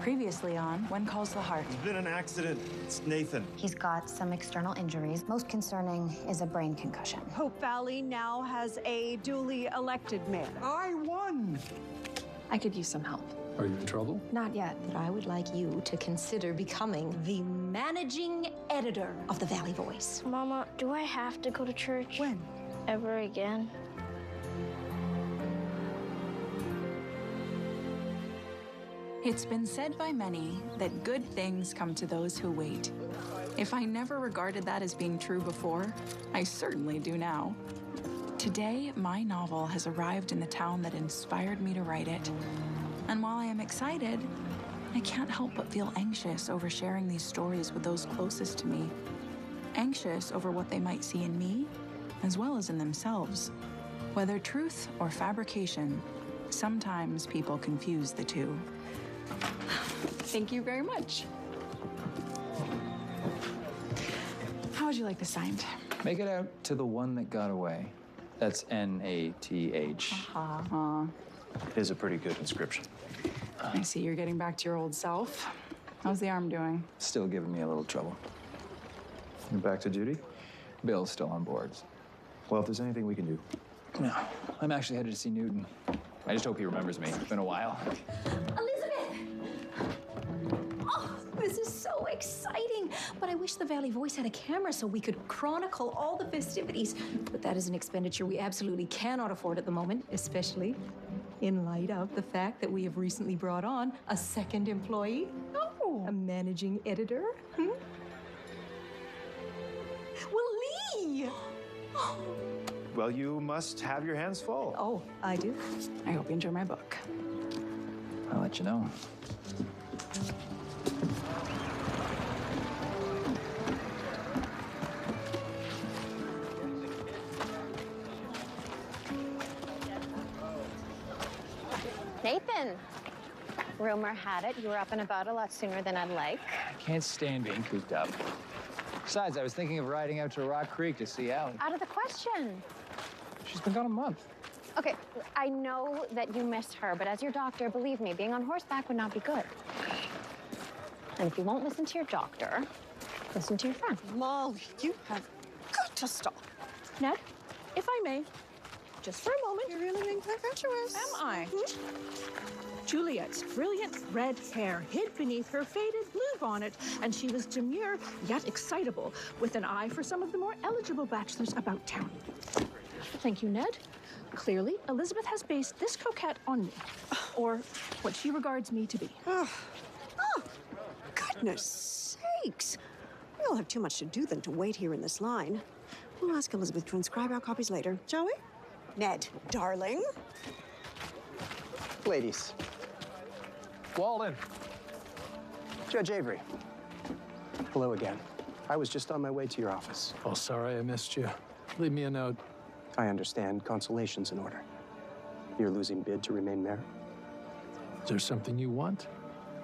Previously on When Calls the Heart. There's been an accident. It's Nathan. He's got some external injuries. Most concerning is a brain concussion. Hope Valley now has a duly elected mayor. I won! I could use some help. Are you in trouble? Not yet, but I would like you to consider becoming the managing editor of the Valley Voice. Mama, do I have to go to church? When? Ever again? It's been said by many that good things come to those who wait. If I never regarded that as being true before, I certainly do now. Today, my novel has arrived in the town that inspired me to write it. And while I am excited, I can't help but feel anxious over sharing these stories with those closest to me. Anxious over what they might see in me, as well as in themselves. Whether truth or fabrication, sometimes people confuse the two. Thank you very much. How would you like this signed? Make it out to the one that got away. That's N-A-T-H. It is a pretty good inscription. I see you're getting back to your old self. How's the arm doing? Still giving me a little trouble. You're back to duty? Bill's still on board. Well, if there's anything we can do. No, I'm actually headed to see Newton. I just hope he remembers me. It's been a while. Elizabeth! Oh, this is so exciting. But I wish the Valley Voice had a camera so we could chronicle all the festivities. But that is an expenditure we absolutely cannot afford at the moment, especially in light of the fact that we have recently brought on a second employee. Oh. A managing editor. Well, Lee! Well, you must have your hands full. Oh, I do. I hope you enjoy my book. I'll let you know. Nathan, rumor had it you were up and about a lot sooner than I'd like. I can't stand being cooped up. Besides, I was thinking of riding out to Rock Creek to see Allie. Out of the question. She's been gone a month. Okay, I know that you miss her, but as your doctor, believe me, being on horseback would not be good. And if you won't listen to your doctor, listen to your friend. Molly, you have got to stop. Ned? If I may, just for a moment. You're really being presumptuous. Am I? Juliet's brilliant red hair hid beneath her faded blue bonnet, and she was demure yet excitable, with an eye for some of the more eligible bachelors about town. Thank you, Ned. Clearly, Elizabeth has based this coquette on me, or what she regards me to be. Oh, goodness sakes. We all have too much to do than to wait here in this line. We'll ask Elizabeth to inscribe our copies later, shall we? Ned, darling. Ladies. Walden. Judge Avery. Hello again. I was just on my way to your office. Oh, sorry I missed you. Leave me a note. I understand consolation's in order. You're losing bid to remain mayor. Is there something you want?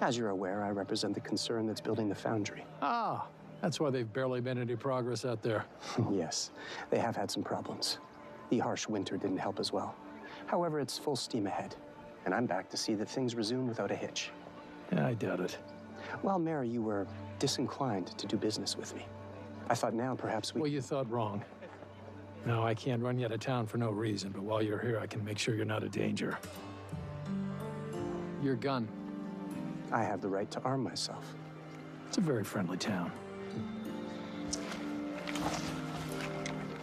As you're aware, I represent the concern that's building the foundry. Ah, that's why they've barely made any progress out there. Yes, they have had some problems. The harsh winter didn't help as well. However, it's full steam ahead, and I'm back to see that things resume without a hitch. Yeah, I doubt it. While mayor, you were disinclined to do business with me. I thought now perhaps Well, you thought wrong. No, I can't run you out of town for no reason, but while you're here, I can make sure you're not a danger. Your gun. I have the right to arm myself. It's a very friendly town.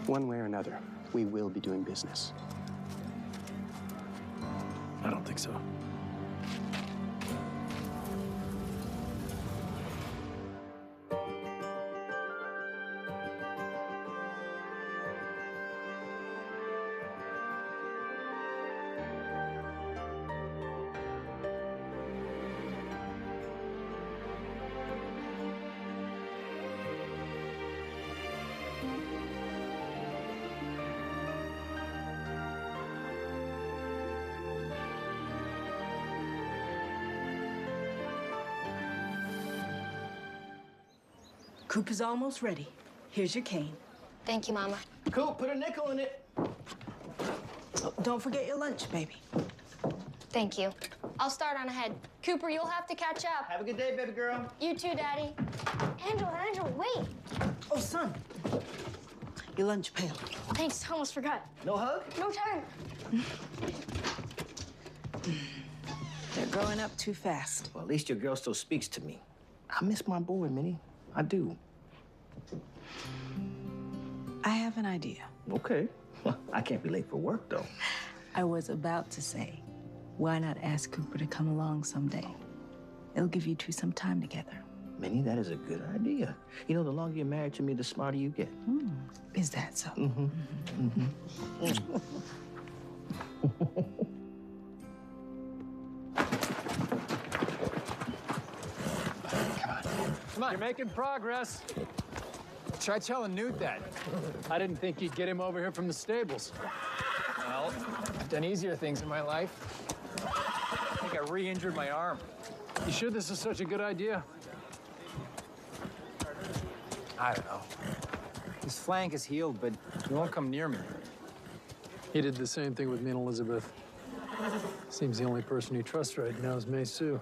One way or another, we will be doing business. I don't think so. Coop is almost ready. Here's your cane. Thank you, Mama. Cool, put a nickel in it. Oh, don't forget your lunch, baby. Thank you. I'll start on ahead. Cooper, you'll have to catch up. Have a good day, baby girl. You too, Daddy. Angela, wait. Oh, son. Your lunch pail. Thanks, almost forgot. No hug? No time. They're growing up too fast. Well, at least your girl still speaks to me. I miss my boy, Minnie. I do. I have an idea. Okay. I can't be late for work, though. I was about to say, why not ask Cooper to come along someday? It'll give you two some time together. Minnie, that is a good idea. You know, the longer you're married to me, the smarter you get. Is that so? Come on. You're making progress. Try telling Newt that. I didn't think you'd get him over here from the stables. Well, I've done easier things in my life. I think I re-injured my arm. You sure this is such a good idea? I don't know. His flank is healed, but he won't come near me. He did the same thing with me and Elizabeth. Seems the only person he trusts right now is May Sue.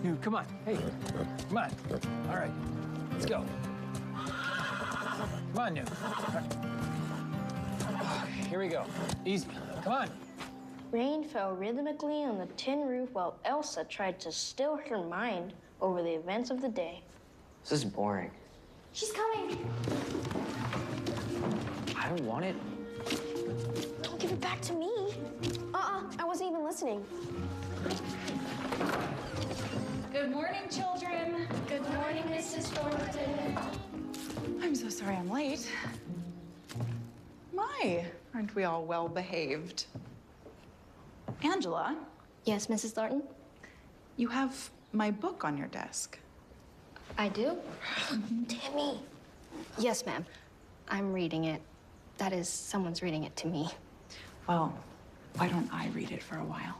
Dude, come on. Hey, come on. All right, let's go. Come on, Newt. Here we go. Easy. Come on. Rain fell rhythmically on the tin roof while Elsa tried to still her mind over the events of the day. This is boring. She's coming. I don't want it. Don't give it back to me. I wasn't even listening. Good morning, children. Good morning, Mrs. Thornton. I'm so sorry I'm late. My, aren't we all well behaved? Angela? Yes, Mrs. Thornton? You have my book on your desk. I do? Tammy. Yes, ma'am. I'm reading it. That is, someone's reading it to me. Well, why don't I read it for a while?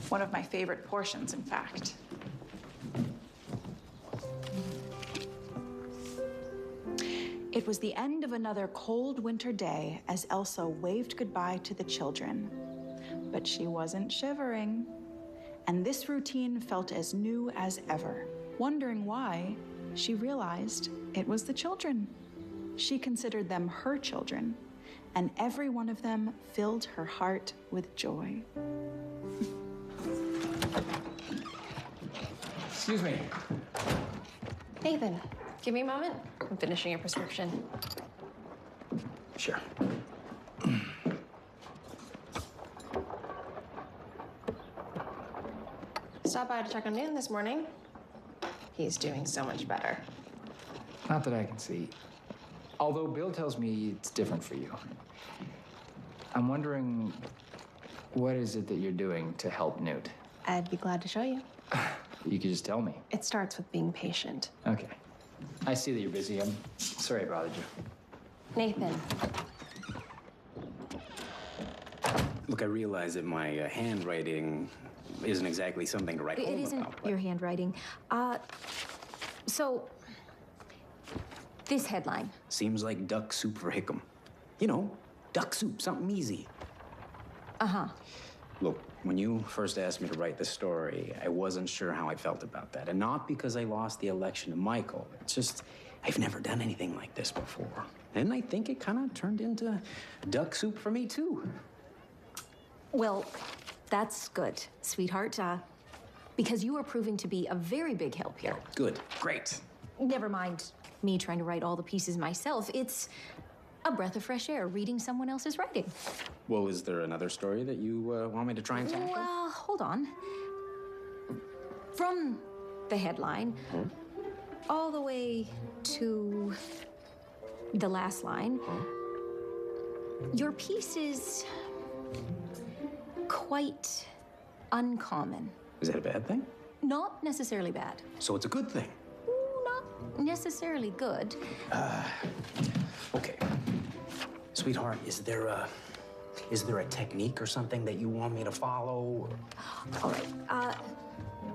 One of my favorite portions, in fact. It was the end of another cold winter day as Elsa waved goodbye to the children. But she wasn't shivering. And this routine felt as new as ever. Wondering why, she realized it was the children. She considered them her children, and every one of them filled her heart with joy. Excuse me. Nathan, give me a moment. I'm finishing a prescription. Sure. Stopped by to check on Newton this morning. He's doing so much better. Not that I can see. Although Bill tells me it's different for you. I'm wondering, what is it that you're doing to help Newt? I'd be glad to show you. You could just tell me. It starts with being patient. Okay. I see that you're busy. I'm sorry I bothered you. Nathan. Look, I realize that my handwriting isn't exactly something to write home It isn't about. But your handwriting. So, this headline. seems like duck soup for Hickam. You know, duck soup, something easy. Uh-huh. Look, when you first asked me to write this story, I wasn't sure how I felt about that. And not because I lost the election to Michael. It's just, I've never done anything like this before. And I think it kind of turned into duck soup for me, too. Well, that's good, sweetheart, because you are proving to be a very big help here. Good, great. Never mind me trying to write all the pieces myself. It's a breath of fresh air reading someone else's writing. Well, is there another story that you want me to try and tackle? Well, hold on. From the headline all the way to the last line, your piece is quite uncommon. Is that a bad thing? Not necessarily bad. So it's a good thing. Not necessarily good. Okay. Sweetheart, is there a technique or something that you want me to follow? All right.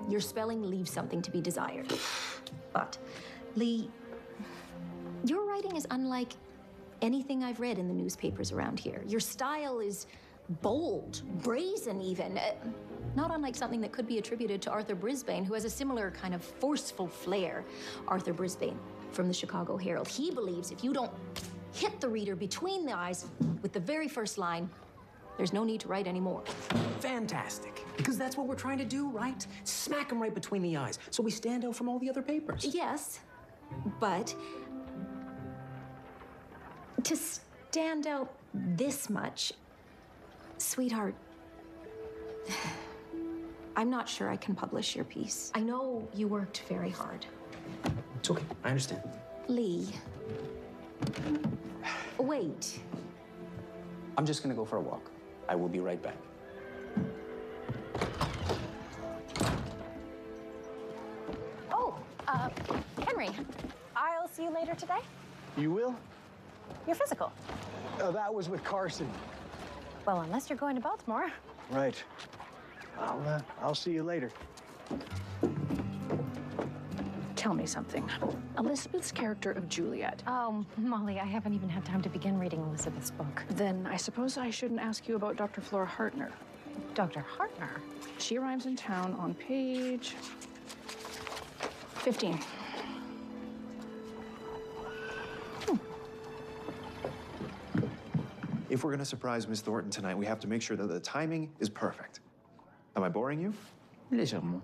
Your spelling leaves something to be desired. But, Lee, your writing is unlike anything I've read in the newspapers around here. Your style is bold, brazen even. Not unlike something that could be attributed to Arthur Brisbane, who has a similar kind of forceful flair. Arthur Brisbane from the Chicago Herald. He believes if you don't hit the reader between the eyes with the very first line, there's no need to write anymore. Fantastic. Because that's what we're trying to do, right? Smack them right between the eyes so we stand out from all the other papers. Yes, but to stand out this much, sweetheart, I'm not sure I can publish your piece. I know you worked very hard. It's okay. I understand. Lee, wait. I'm just gonna go for a walk. I will be right back. Oh, Henry, I'll see you later today. You will? Your physical. That was with Carson. Well, unless you're going to Baltimore. Right. I'll see you later. Tell me something. Elizabeth's character of Juliet. Oh, Molly, I haven't even had time to begin reading Elizabeth's book. Then I suppose I shouldn't ask you about Dr. Flora Hartner. Dr. Hartner? She arrives in town on page 15. If we're going to surprise Miss Thornton tonight, we have to make sure that the timing is perfect. Am I boring you? Légèrement.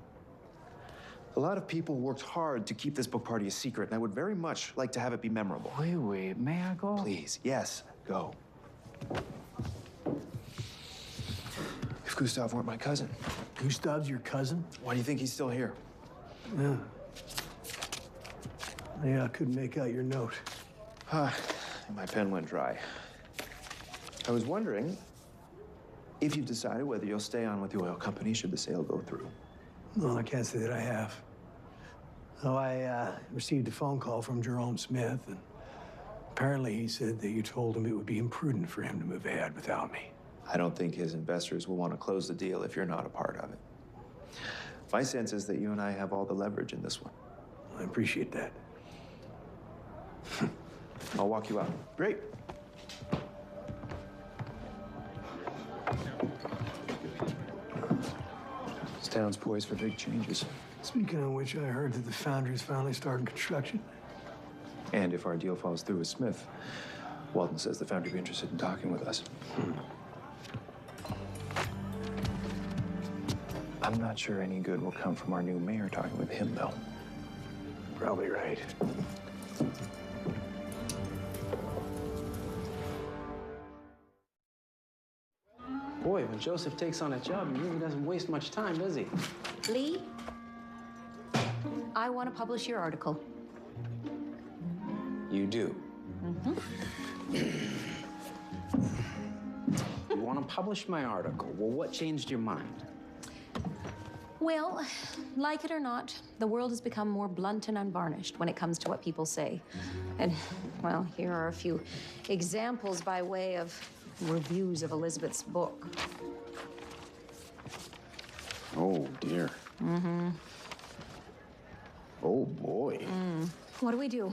A lot of people worked hard to keep this book party a secret, and I would very much like to have it be memorable. Oui, oui. May I go? Please, yes, go. If Gustav weren't my cousin. Gustav's your cousin? Why do you think he's still here? Yeah. Yeah, I couldn't make out your note. My pen went dry. I was wondering if you've decided whether you'll stay on with the oil company should the sale go through. No, I can't say that I have. Oh, I received a phone call from Jerome Smith, and apparently he said that you told him it would be imprudent for him to move ahead without me. I don't think his investors will want to close the deal if you're not a part of it. My sense is that you and I have all the leverage in this one. I appreciate that. I'll walk you out. Great. This town's poised for big changes. Speaking of which, I heard that the foundry's finally starting construction. And if our deal falls through with Smith, Walton says the foundry would be interested in talking with us. I'm not sure any good will come from our new mayor talking with him, though. Probably right. Boy, when Joseph takes on a job, he really doesn't waste much time, does he? Lee, I want to publish your article. You do? You want to publish my article? Well, what changed your mind? Well, like it or not, the world has become more blunt and unvarnished when it comes to what people say. And, well, here are a few examples by way of reviews of Elizabeth's book. Oh, dear. Oh, boy. What do we do?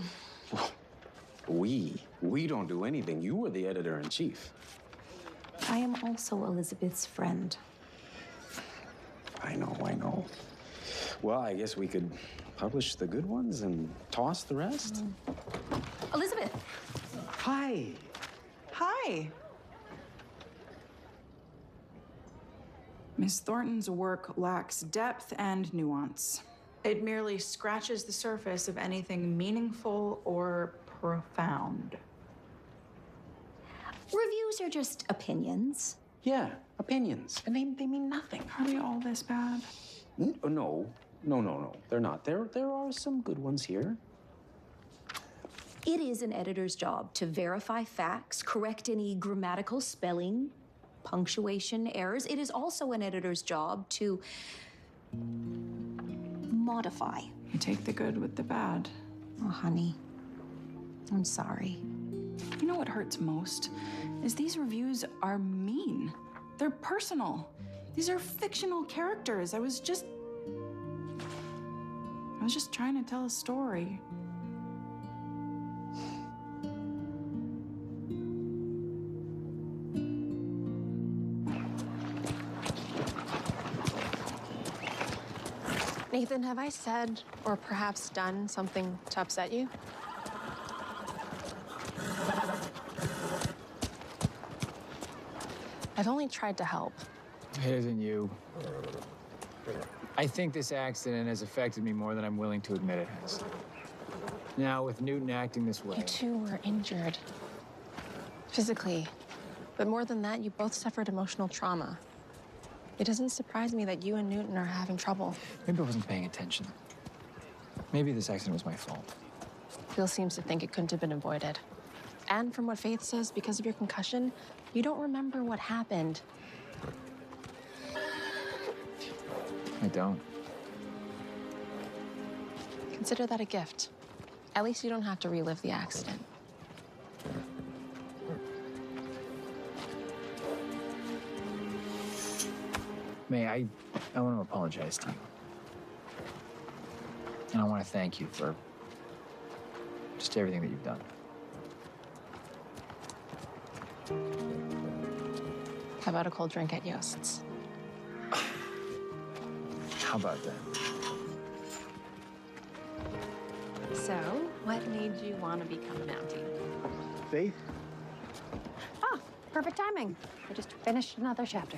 We don't do anything. You were the editor-in-chief. I am also Elizabeth's friend. I know. Well, I guess we could publish the good ones and toss the rest. Elizabeth! Hi. Hi. Miss Thornton's work lacks depth and nuance. It merely scratches the surface of anything meaningful or profound. Reviews are just opinions. Yeah, opinions. And they mean nothing. Are they all this bad? No. They're not. There are some good ones here. It is an editor's job to verify facts, correct any grammatical spelling, punctuation errors. It is also an editor's job to modify. You take the good with the bad. Oh, honey, I'm sorry. You know what hurts most? Is these reviews are mean. They're personal. These are fictional characters. I was just trying to tell a story. Nathan, have I said or perhaps done something to upset you? I've only tried to help. It isn't you. I think this accident has affected me more than I'm willing to admit it has. Now, with Newton acting this way... You two were injured. Physically. But more than that, you both suffered emotional trauma. It doesn't surprise me that you and Newton are having trouble. Maybe I wasn't paying attention. Maybe this accident was my fault. Bill seems to think it couldn't have been avoided. And from what Faith says, because of your concussion, you don't remember what happened. I don't. Consider that a gift. At least you don't have to relive the accident. May, I want to apologize to you. And I want to thank you for just everything that you've done. How about a cold drink at Yost's? How about that? So, what made you want to become a Mountie? Faith? Ah, perfect timing. I just finished another chapter.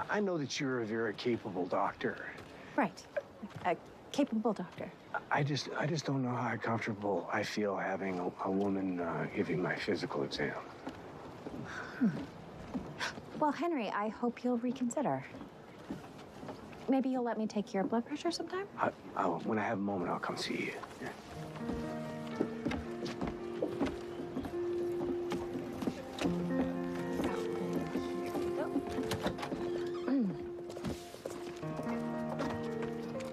I know that you're a very capable doctor. Right. A capable doctor. I just don't know how comfortable I feel having a woman giving my physical exam. Well, Henry, I hope you'll reconsider. Maybe you'll let me take your blood pressure sometime? When I have a moment, I'll come see you. Yeah.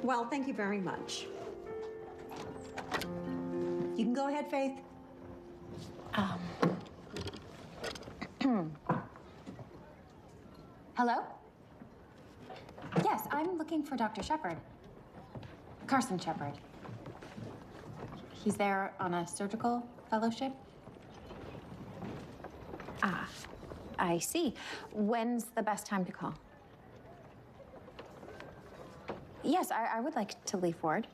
Well, thank you very much. You can go ahead, Faith. Hello? Yes, I'm looking for Dr. Shepard. Carson Shepard. He's there on a surgical fellowship? Ah, I see. When's the best time to call? Yes, I would like to leave word.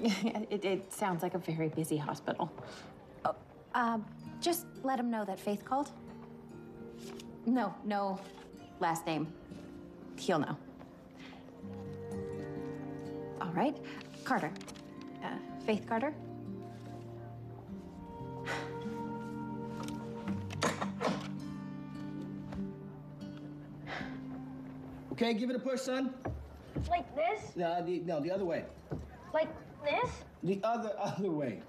It sounds like a very busy hospital. Oh, just let him know that Faith called. No last name. He'll know. All right. Carter. Faith Carter? Okay, give it a push, son. Like this? No, the other way. Like this? The other way.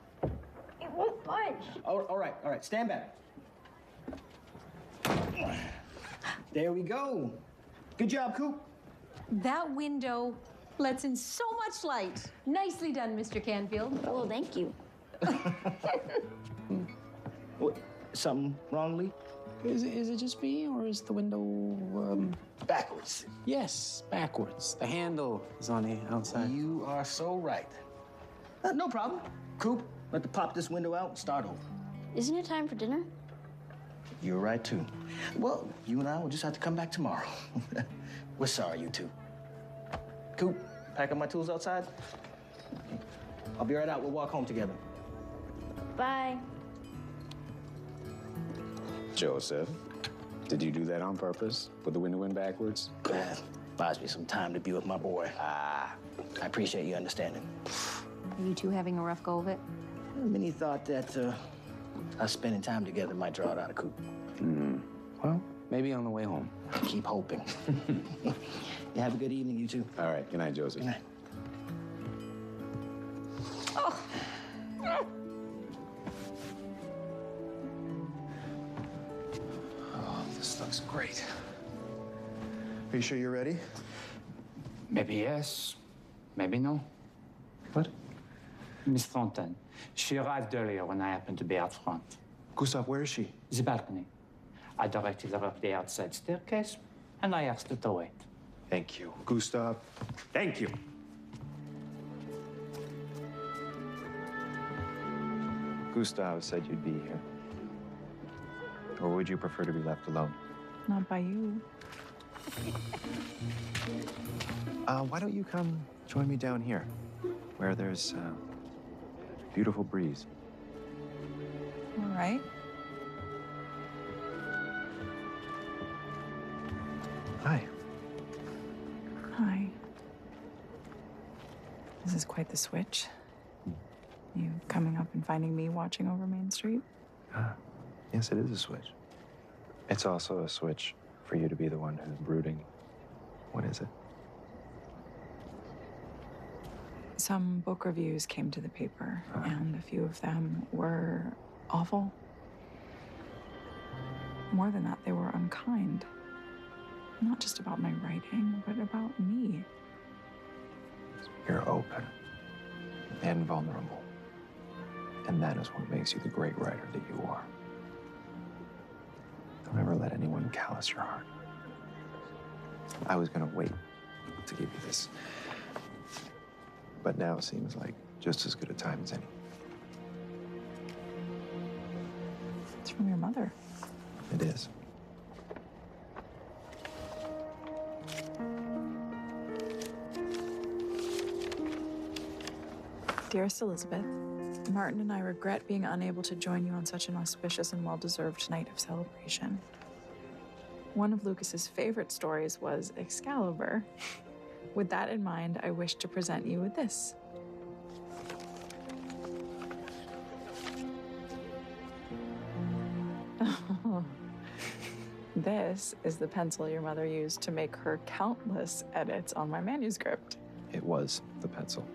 It won't budge. All right. Stand back. There we go. Good job, Coop. That window lets in so much light. Nicely done, Mr. Canfield. Oh, thank you. What, something wrong, Lee? Is it just me, or is the window, backwards? Yes, backwards. The handle is on the outside. You are so right. No problem. Coop, let me pop this window out and start over. Isn't it time for dinner? You're right, too. Well, you and I will just have to come back tomorrow. We're sorry, you two. Coop, pack up my tools outside. I'll be right out. We'll walk home together. Bye. Joseph, did you do that on purpose? Put the window in backwards? Buys me some time to be with my boy. I appreciate you understanding. Are you two having a rough go of it? Many thought that us spending time together might draw it out of Coop. Well, maybe on the way home. I keep hoping. You have a good evening, you two. All right. Good night, Joseph. Good night. Oh. Oh, this looks great. Are you sure you're ready? Maybe yes, maybe no. What? Miss Fontaine. She arrived earlier when I happened to be out front. Gustav, where is she? The balcony. I directed her up the outside staircase, and I asked her to wait. Thank you. Gustav. Thank you. Gustav said you'd be here. Or would you prefer to be left alone? Not by you. Why don't you come join me down here, where there's a beautiful breeze? All right. Hi. Hi. This is quite the switch. You coming up and finding me watching over Main Street? Yes, it is a switch. It's also a switch for you to be the one who's brooding. What is it? Some book reviews came to the paper, and a few of them were awful. More than that, they were unkind. Not just about my writing, but about me. You're open and vulnerable. And that is what makes you the great writer that you are. Don't ever let anyone callous your heart. I was gonna wait to give you this, but now seems like just as good a time as any. It's from your mother. It is. Dearest Elizabeth, Martin and I regret being unable to join you on such an auspicious and well-deserved night of celebration. One of Lucas's favorite stories was Excalibur. With that in mind, I wish to present you with this. This is the pencil your mother used to make her countless edits on my manuscript. It was the pencil.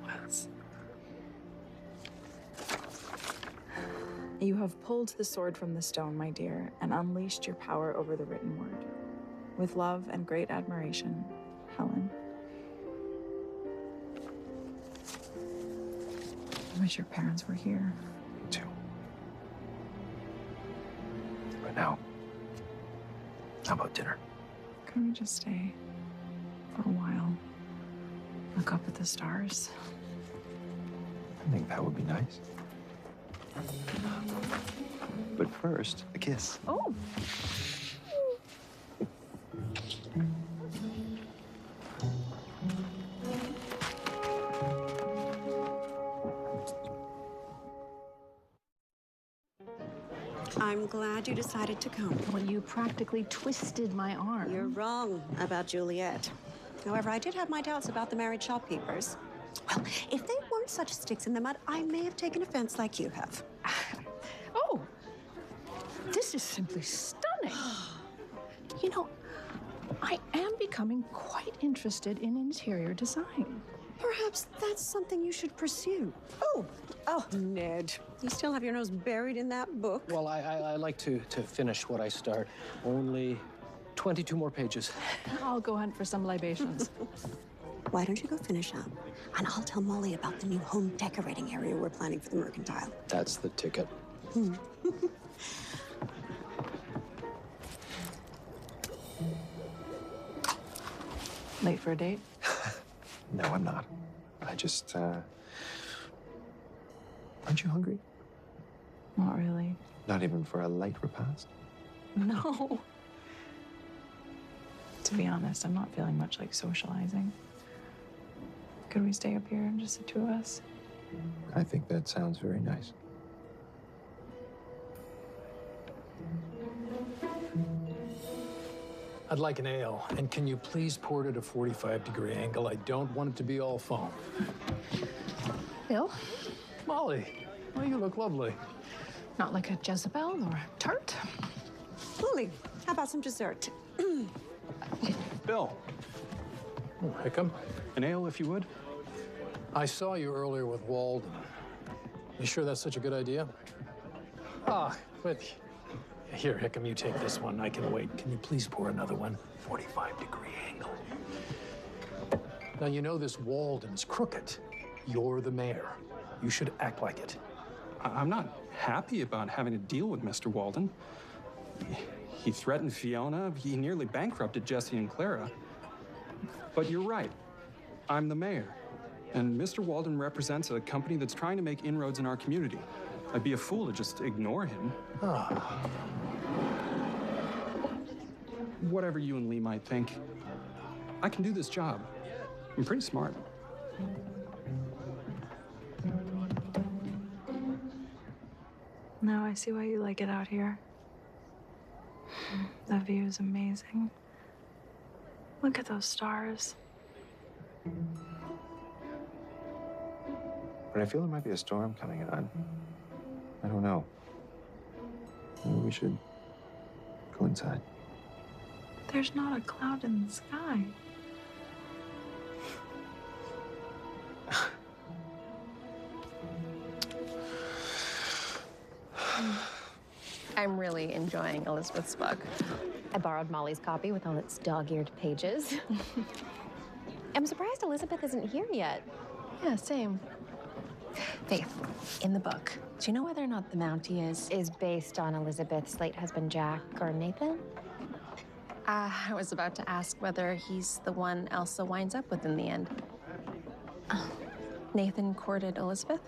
Was. You have pulled the sword from the stone, my dear, and unleashed your power over the written word. With love and great admiration, Helen. I wish your parents were here. Me too. But now, how about dinner? Can we just stay for a while? Look up at the stars. I think that would be nice. But first, a kiss. Oh! I'm glad you decided to come. Well, you practically twisted my arm. You're wrong about Juliet. However, I did have my doubts about the married shopkeepers. Well, if they weren't such sticks in the mud, I may have taken offense like you have. Oh, this is simply stunning. You know, I am becoming quite interested in interior design. Perhaps that's something you should pursue. Oh, Ned, you still have your nose buried in that book? Well, I like to finish what I start. Only 22 more pages. I'll go hunt for some libations. Why don't you go finish up? And I'll tell Molly about the new home decorating area we're planning for the Mercantile. That's the ticket. Late for a date? No, I'm not. I just, aren't you hungry? Not really. Not even for a light repast? No. To be honest, I'm not feeling much like socializing. Could we stay up here and just the two of us? I think that sounds very nice. I'd like an ale, and can you please pour it at a 45-degree angle? I don't want it to be all foam. Bill? Molly, well, you look lovely. Not like a Jezebel or a tart? Lily, how about some dessert? Bill. Oh, Hickam, an ale, if you would. I saw you earlier with Walden. You sure that's such a good idea? But here, Hickam, you take this one. I can wait. Can you please pour another one? 45-degree angle. Now, you know this Walden is crooked. You're the mayor. You should act like it. I'm not happy about having to deal with Mr. Walden. He threatened Fiona. He nearly bankrupted Jesse and Clara. But you're right. I'm the mayor. And Mr. Walden represents a company that's trying to make inroads in our community. I'd be a fool to just ignore him. whatever you and Lee might think, I can do this job. I'm pretty smart. Now I see why you like it out here. The view is amazing. Look at those stars. But I feel there might be a storm coming on. I don't know. Maybe we should go inside. There's not a cloud in the sky. I'm really enjoying Elizabeth's book. I borrowed Molly's copy with all its dog-eared pages. I'm surprised Elizabeth isn't here yet. Yeah, same. Faith, in the book, do you know whether or not the Mountie is based on Elizabeth's late husband, Jack, or Nathan? I was about to ask whether he's the one Elsa winds up with in the end. Nathan courted Elizabeth?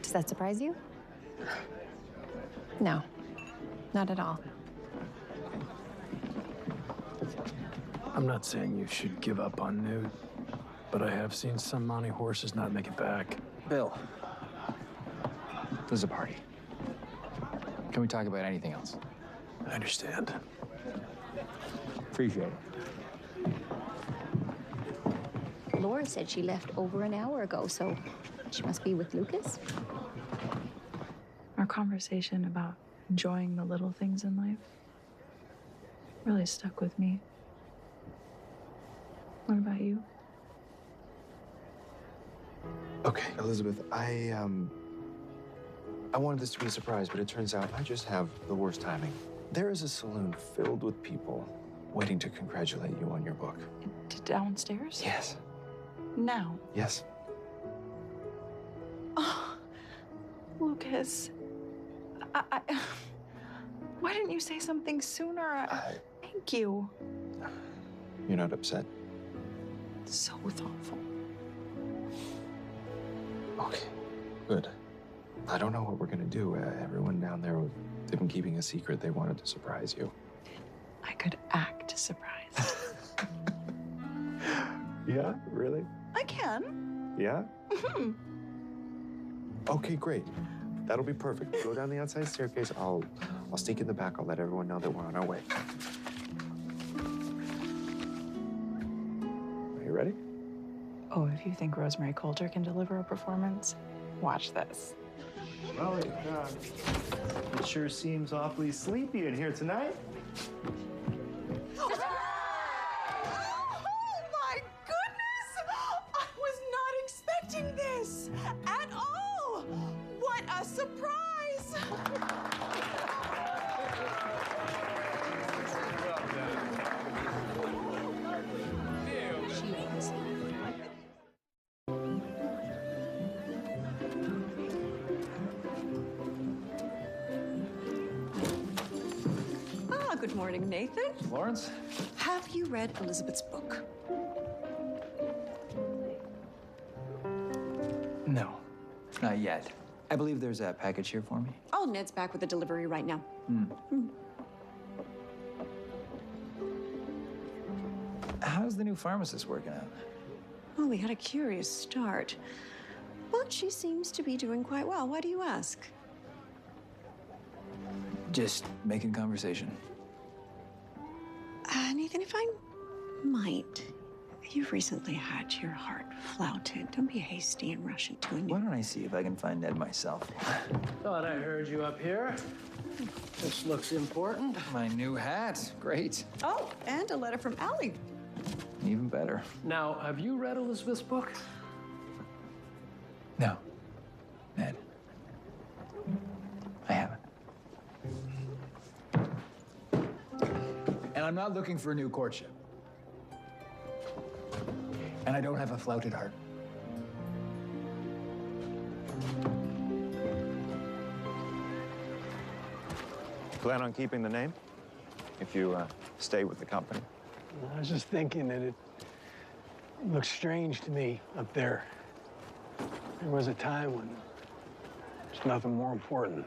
Does that surprise you? No, not at all. I'm not saying you should give up on Newt, but I have seen some mounting horses not make it back. Bill, there's a party. Can we talk about anything else? I understand. Appreciate it. Laura said she left over an hour ago, so she must be with Lucas. Our conversation about enjoying the little things in life really stuck with me. What about you? Okay, Elizabeth, I wanted this to be a surprise, but it turns out I just have the worst timing. There is a saloon filled with people waiting to congratulate you on your book. Downstairs? Yes. Now? Yes. Oh, Lucas. Why didn't you say something sooner? Thank you. You're not upset? So thoughtful. Okay, good. I don't know what we're gonna do. Everyone down there, they've been keeping a secret. They wanted to surprise you. I could act surprised. Yeah, really? I can. Yeah? Okay, great. That'll be perfect. Go down the outside staircase. I'll sneak in the back. I'll let everyone know that we're on our way. Are you ready? Oh, if you think Rosemary Coulter can deliver a performance, watch this. Well, it sure seems awfully sleepy in here tonight. Oh my goodness! I was not expecting this at all! What a surprise! Good morning, Nathan. Florence? Have you read Elizabeth's book? No, not yet. I believe there's a package here for me. Oh, Ned's back with the delivery right now. How's the new pharmacist working out? Well, we had a curious start. But she seems to be doing quite well. Why do you ask? Just making conversation. Nathan, if I might, you've recently had your heart flouted. Don't be hasty and rush into a new... Why don't I see if I can find Ned myself? Thought I heard you up here. This looks important. My new hat. Great. Oh, and a letter from Allie. Even better. Now, have you read Elizabeth's book? No. Ned. I haven't. And I'm not looking for a new courtship. And I don't have a flouted heart. Plan on keeping the name? If you stay with the company? I was just thinking that it looks strange to me up there. There was a time when there's nothing more important.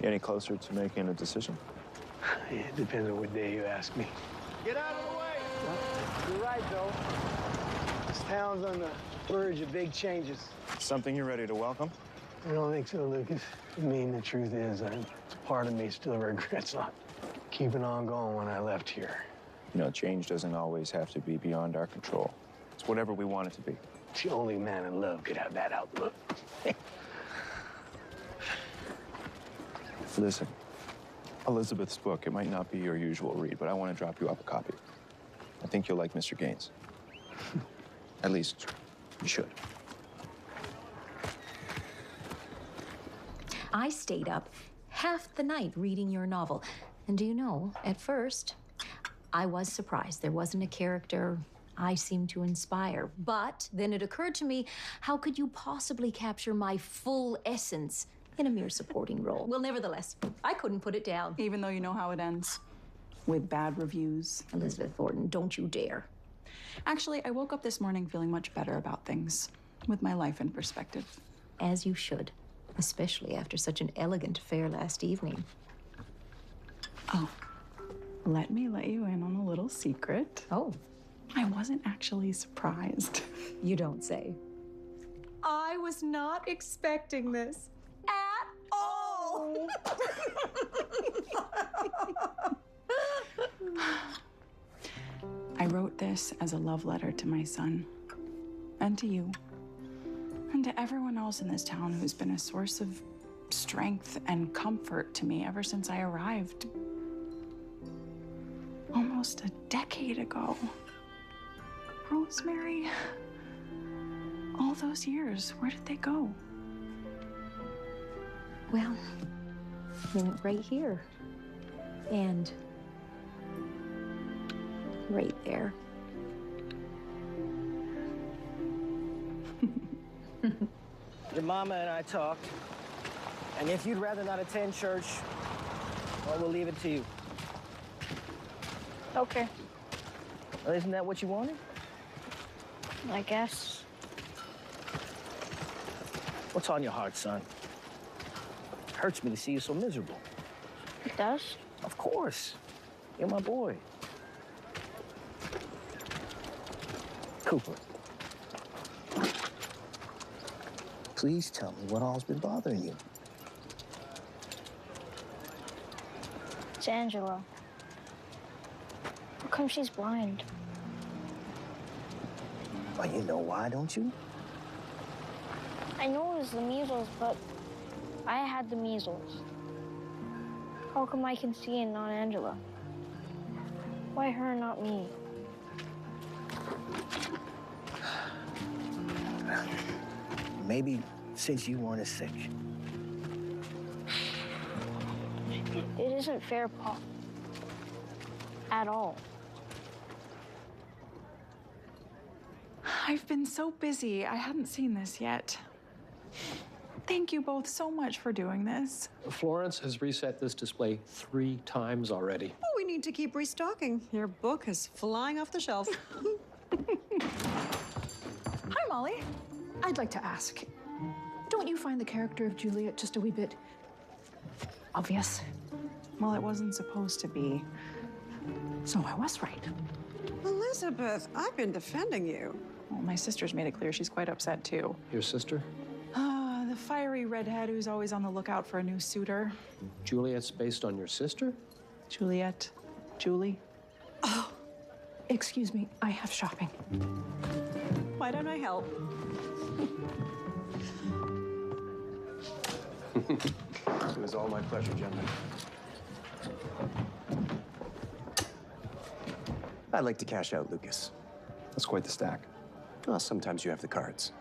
You any closer to making a decision? It depends on what day you ask me. Get out of the way! You're right, Bill. This town's on the verge of big changes. Something you're ready to welcome? I don't think so, Lucas. I mean, the truth is, part of me still regrets not keeping on going when I left here. You know, change doesn't always have to be beyond our control. It's whatever we want it to be. The only man in love could have that outlook. Listen, Elizabeth's book, it might not be your usual read, but I want to drop you off a copy. I think you'll like Mr. Gaines. At least, you should. I stayed up half the night reading your novel. And do you know, at first, I was surprised. There wasn't a character I seemed to inspire. But then it occurred to me, how could you possibly capture my full essence in a mere supporting role? Well, nevertheless, I couldn't put it down. Even though you know how it ends. With bad reviews. Elizabeth Thornton, don't you dare. Actually, I woke up this morning feeling much better about things. With my life in perspective. As you should. Especially after such an elegant affair last evening. Oh, let me let you in on a little secret. Oh. I wasn't actually surprised. You don't say. I was not expecting this at all. I wrote this as a love letter to my son, and to you, and to everyone else in this town who's been a source of strength and comfort to me ever since I arrived. Almost a decade ago. Rosemary, all those years, where did they go? Well, they went right here. And right there. Your mama and I talked, and if you'd rather not attend church, well, we'll leave it to you. Okay, Well, isn't that what you wanted? I guess. What's on your heart, son? Hurts me to see you so miserable. It does? Of course. You're my boy. Cooper, please tell me what all's been bothering you. It's Angela. How come she's blind? Well, you know why, don't you? I know it was the measles, but I had the measles. How come I can see and not Angela? Why her and not me? Maybe since you weren't as sick. It isn't fair, Pop. At all. I've been so busy, I hadn't seen this yet. Thank you both so much for doing this. Florence has reset this display 3 times already. Oh, we need to keep restocking. Your book is flying off the shelf. Hi, Molly. I'd like to ask, don't you find the character of Juliet just a wee bit obvious? Well, it wasn't supposed to be. So I was right. Elizabeth, I've been defending you. Well, my sister's made it clear she's quite upset, too. Your sister? The fiery redhead who's always on the lookout for a new suitor. Juliet's based on your sister? Juliet. Julie. Oh, excuse me, I have shopping. Why don't I help? It was all my pleasure, gentlemen. I'd like to cash out, Lucas. That's quite the stack. Well, sometimes you have the cards.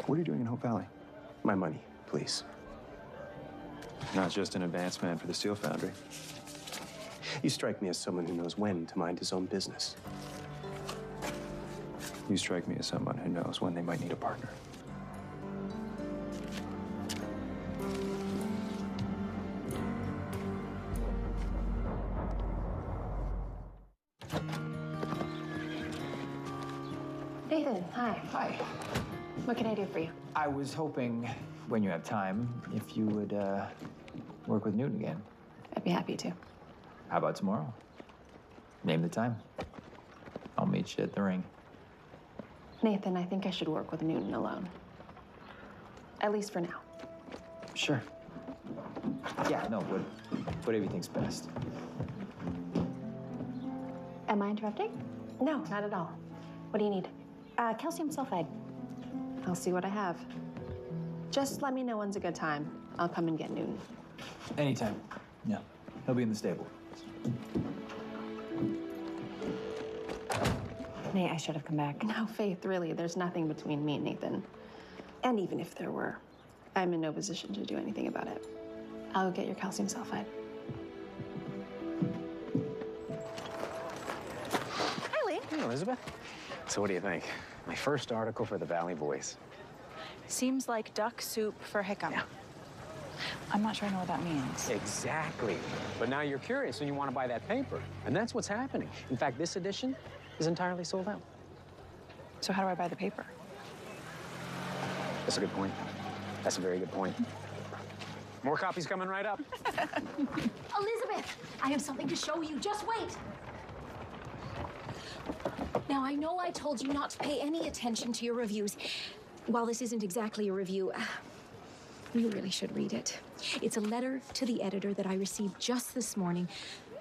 What are you doing in Hope Valley? My money, please. Not just an advance man for the steel foundry. You strike me as someone who knows when to mind his own business. You strike me as someone who knows when they might need a partner. Nathan, hi. Hi. What can I do for you? I was hoping, when you have time, if you would work with Newton again. I'd be happy to. How about tomorrow? Name the time. I'll meet you at the ring. Nathan, I think I should work with Newton alone. At least for now. Sure. Yeah, no, whatever you think's best. Am I interrupting? No, not at all. What do you need? Calcium sulfide. I'll see what I have. Just let me know when's a good time. I'll come and get Newton. Anytime. Yeah, he'll be in the stable. Nate, I should have come back. No, Faith, really, there's nothing between me and Nathan. And even if there were, I'm in no position to do anything about it. I'll get your calcium sulfide. Hi, Lee. Hey, Elizabeth. So what do you think? My first article for the Valley Voice. Seems like duck soup for Hickam. Yeah. I'm not sure I know what that means. Exactly. But now you're curious and you want to buy that paper. And that's what's happening. In fact, this edition is entirely sold out. So how do I buy the paper? That's a good point. That's a very good point. More copies coming right up. Elizabeth, I have something to show you. Just wait. Now, I know I told you not to pay any attention to your reviews. While this isn't exactly a review, you really should read it. It's a letter to the editor that I received just this morning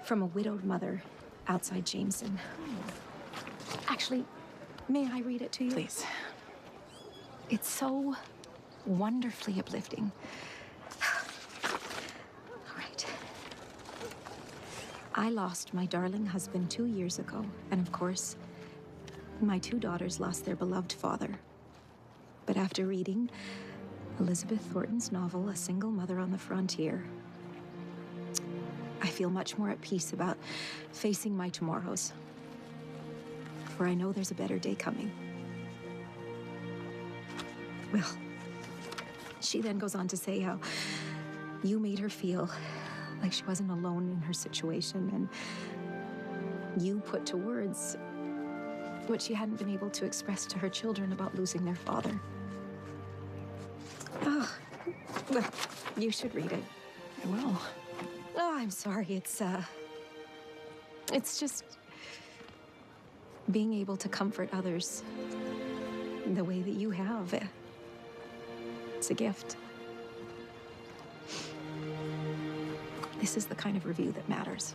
from a widowed mother outside Jameson. Actually, may I read it to you? Please. It's so wonderfully uplifting. All right. I lost my darling husband 2 years ago, and of course, my 2 daughters lost their beloved father. But after reading Elizabeth Thornton's novel, A Single Mother on the Frontier, I feel much more at peace about facing my tomorrows. For I know there's a better day coming. Well, she then goes on to say how you made her feel like she wasn't alone in her situation, and you put to words what she hadn't been able to express to her children about losing their father. Oh, well, you should read it. I will. Oh, I'm sorry. It's just being able to comfort others the way that you have. It's a gift. This is the kind of review that matters.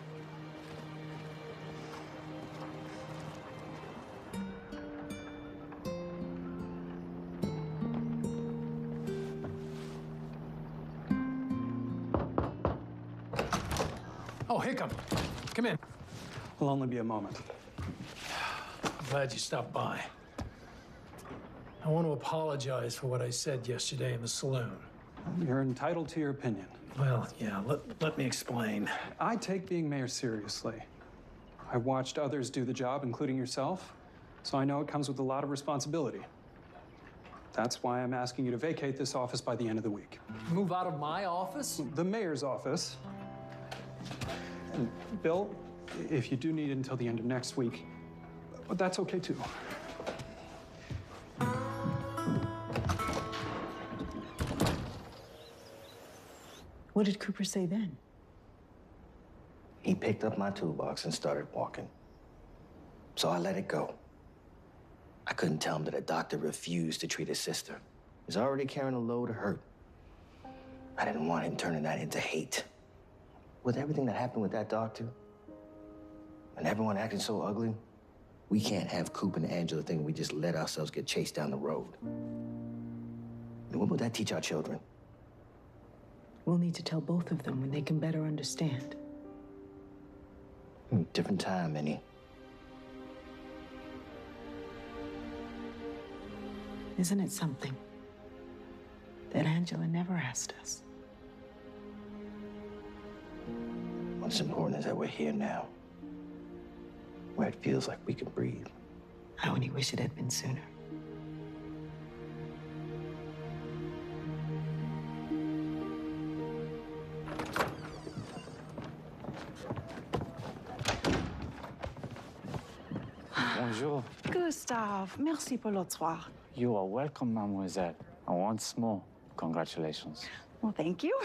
Oh, Hickam, come in. Will only be a moment. I'm glad you stopped by. I want to apologize for what I said yesterday in the saloon. You're entitled to your opinion. Well, yeah, let me explain. I take being mayor seriously. I've watched others do the job, including yourself, so I know it comes with a lot of responsibility. That's why I'm asking you to vacate this office by the end of the week. Move out of my office? The mayor's office. And Bill, if you do need it until the end of next week, that's okay too. What did Cooper say then? He picked up my toolbox and started walking. So I let it go. I couldn't tell him that a doctor refused to treat his sister. He's already carrying a load of hurt. I didn't want him turning that into hate. With everything that happened with that doctor, and everyone acting so ugly, we can't have Coop and Angela think we just let ourselves get chased down the road. And what would that teach our children? We'll need to tell both of them when they can better understand. Different time, Minnie. Isn't it something that Angela never asked us? What's important is that we're here now, where it feels like we can breathe. I only wish it had been sooner. Bonjour. Gustave, merci pour l'autre soir. You are welcome, mademoiselle. And once more, congratulations. Well, thank you.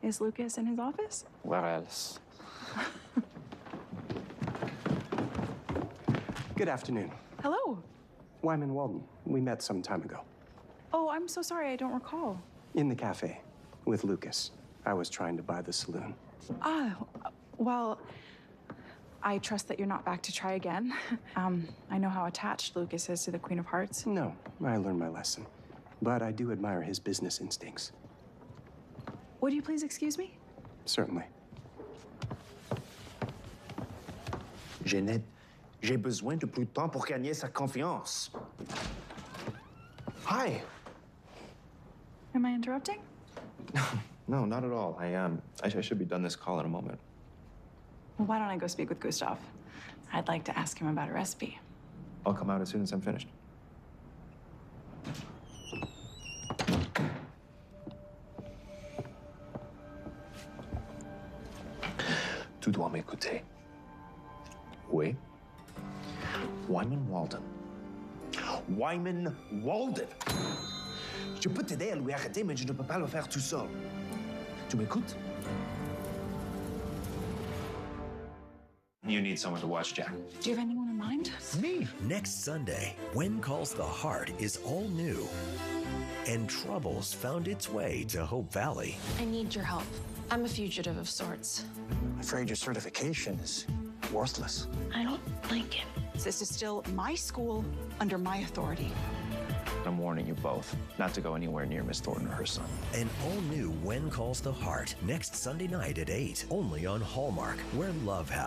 Is Lucas in his office? Where else? Good afternoon. Hello. Wyman Walden. We met some time ago. Oh, I'm so sorry. I don't recall. In the cafe with Lucas. I was trying to buy the saloon. Ah, well, I trust that you're not back to try again. I know how attached Lucas is to the Queen of Hearts. No, I learned my lesson. But I do admire his business instincts. Would you please excuse me? Certainly. Jeannette, j'ai besoin de plus de temps pour gagner sa confiance. Hi. Am I interrupting? No, not at all. I should be done this call in a moment. Well, why don't I go speak with Gustav? I'd like to ask him about a recipe. I'll come out as soon as I'm finished. Tu dois m'écouter. Oui. Wyman Walden. Wyman Walden! Je peux t'aider à lui arrêter, mais je ne peux pas le faire tout seul. Tu m'écoutes? You need someone to watch Jack. Do you have anyone in mind? Me. Next Sunday, When Calls the Heart is all new. And Troubles found its way to Hope Valley. I need your help. I'm a fugitive of sorts. I'm afraid your certification is worthless. I don't like it. This is still my school under my authority. I'm warning you both not to go anywhere near Miss Thornton or her son. An all-new When Calls the Heart next Sunday night at 8, only on Hallmark, where love happens.